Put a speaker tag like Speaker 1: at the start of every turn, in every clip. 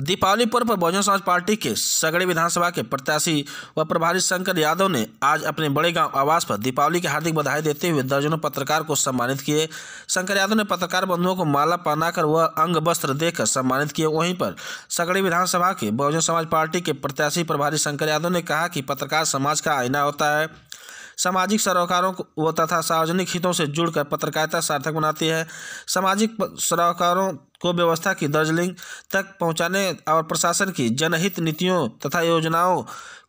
Speaker 1: दीपावली पर्व पर बहुजन समाज पार्टी के सगड़ी विधानसभा के प्रत्याशी व प्रभारी शंकर यादव ने आज अपने बड़े गांव आवास पर दीपावली की हार्दिक बधाई देते हुए दर्जनों पत्रकार को सम्मानित किए। शंकर यादव ने पत्रकार बंधुओं को माला पहनाकर व अंग वस्त्र देकर सम्मानित किए। वहीं पर सगड़ी विधानसभा के बहुजन समाज पार्टी के प्रत्याशी प्रभारी शंकर यादव ने कहा कि पत्रकार समाज का आईना होता है। सामाजिक सरोकारों व तथा सार्वजनिक हितों से जुड़कर पत्रकारिता सार्थक बनाती है। सामाजिक सरोकारों को व्यवस्था की दर्जलिंग तक पहुंचाने और प्रशासन की जनहित नीतियों तथा योजनाओं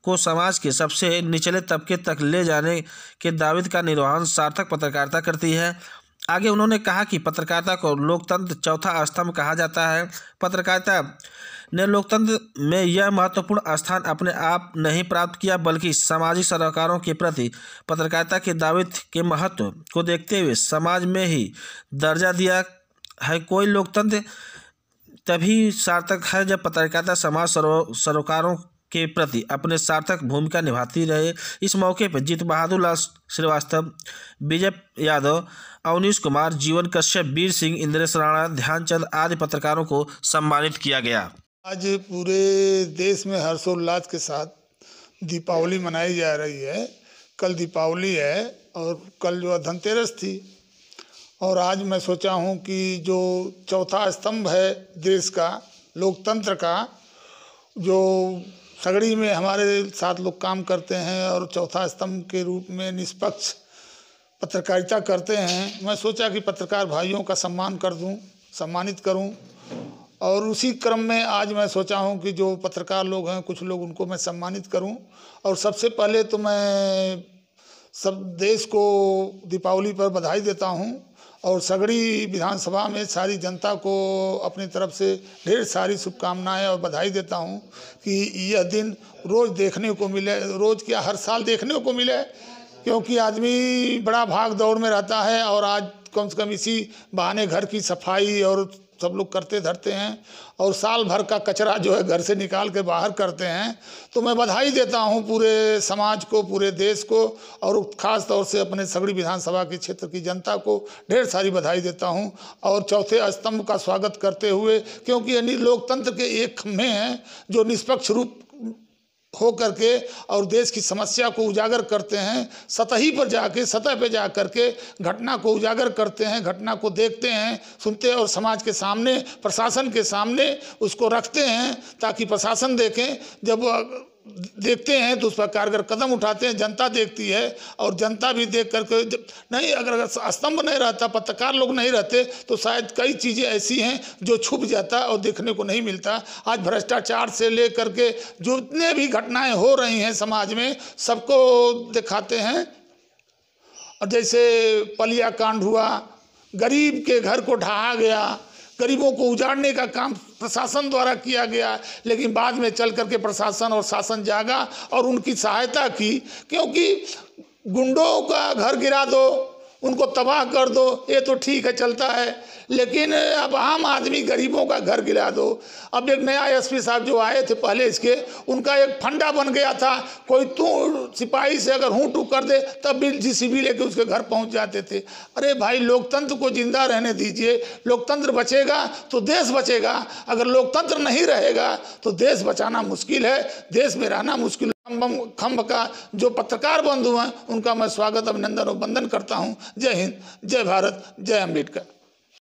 Speaker 1: को समाज के सबसे निचले तबके तक ले जाने के दायित्व का निर्वहन सार्थक पत्रकारिता करती है। आगे उन्होंने कहा कि पत्रकारिता को लोकतंत्र चौथा स्तंभ कहा जाता है। पत्रकारिता ने लोकतंत्र में यह महत्वपूर्ण स्थान अपने आप नहीं प्राप्त किया, बल्कि सामाजिक सरोकारों के प्रति पत्रकारिता के दायित्व के महत्व को देखते हुए समाज में ही दर्जा दिया है। कोई लोकतंत्र तभी सार्थक है जब पत्रकारिता समाज सरोकारों के प्रति अपने सार्थक भूमिका निभाती रहे। इस मौके पर जीत बहादुर लाल श्रीवास्तव, विजय यादव, अवनीश कुमार, जीवन कश्यप, वीर सिंह, इंद्रेश राणा, ध्यानचंद आदि पत्रकारों को सम्मानित किया गया।
Speaker 2: आज पूरे देश में हर्षोल्लास के साथ दीपावली मनाई जा रही है। कल दीपावली है और कल जो धनतेरस थी, और आज मैं सोचा हूँ कि जो चौथा स्तंभ है देश का, लोकतंत्र का, जो सगड़ी में हमारे साथ लोग काम करते हैं और चौथा स्तंभ के रूप में निष्पक्ष पत्रकारिता करते हैं, मैं सोचा कि पत्रकार भाइयों का सम्मान कर दूं, सम्मानित करूं। और उसी क्रम में आज मैं सोचा हूं कि जो पत्रकार लोग हैं, कुछ लोग, उनको मैं सम्मानित करूं। और सबसे पहले तो मैं सब देश को दीपावली पर बधाई देता हूं और सगड़ी विधानसभा में सारी जनता को अपनी तरफ से ढेर सारी शुभकामनाएं और बधाई देता हूं कि यह दिन रोज़ देखने को मिले, रोज़ क्या हर साल देखने को मिले, क्योंकि आदमी बड़ा भाग दौड़ में रहता है और आज कम से कम इसी बहाने घर की सफाई और सब लोग करते धरते हैं और साल भर का कचरा जो है घर से निकाल के बाहर करते हैं। तो मैं बधाई देता हूं पूरे समाज को, पूरे देश को, और ख़ास तौर से अपने सगड़ी विधानसभा के क्षेत्र की जनता को ढेर सारी बधाई देता हूं। और चौथे स्तंभ का स्वागत करते हुए, क्योंकि यानी लोकतंत्र के एक खम्भे हैं जो निष्पक्ष रूप हो करके और देश की समस्या को उजागर करते हैं, सतह पे जा करके घटना को उजागर करते हैं, घटना को देखते हैं, सुनते हैं और समाज के सामने, प्रशासन के सामने उसको रखते हैं ताकि प्रशासन देखें। जब देखते हैं तो उस पर कारगर कदम उठाते हैं, जनता देखती है और जनता भी देख करके नहीं, अगर स्तंभ नहीं रहता, पत्रकार लोग नहीं रहते तो शायद कई चीज़ें ऐसी हैं जो छुप जाता और देखने को नहीं मिलता। आज भ्रष्टाचार से लेकर के जितने भी घटनाएं हो रही हैं समाज में, सबको दिखाते हैं। और जैसे पलिया कांड हुआ, गरीब के घर को ढहा गया, गरीबों को उजाड़ने का काम प्रशासन द्वारा किया गया, लेकिन बाद में चल करके प्रशासन और शासन जागा और उनकी सहायता की, क्योंकि गुंडों का घर गिरा दो, उनको तबाह कर दो, ये तो ठीक है, चलता है, लेकिन अब आम आदमी गरीबों का घर गिरा दो। अब एक नया एसपी साहब जो आए थे पहले इसके, उनका एक फंडा बन गया था, कोई तू सिपाही से अगर हूँ टू कर दे तब भी जीसीबी लेके उसके घर पहुंच जाते थे। अरे भाई, लोकतंत्र को जिंदा रहने दीजिए। लोकतंत्र बचेगा तो देश बचेगा, अगर लोकतंत्र नहीं रहेगा तो देश बचाना मुश्किल है, देश में रहना मुश्किल। खंभ का जो पत्रकार बंधु हैं उनका मैं स्वागत, अभिनंदन और वंदन करता हूं। जय हिंद, जय भारत, जय अम्बेडकर।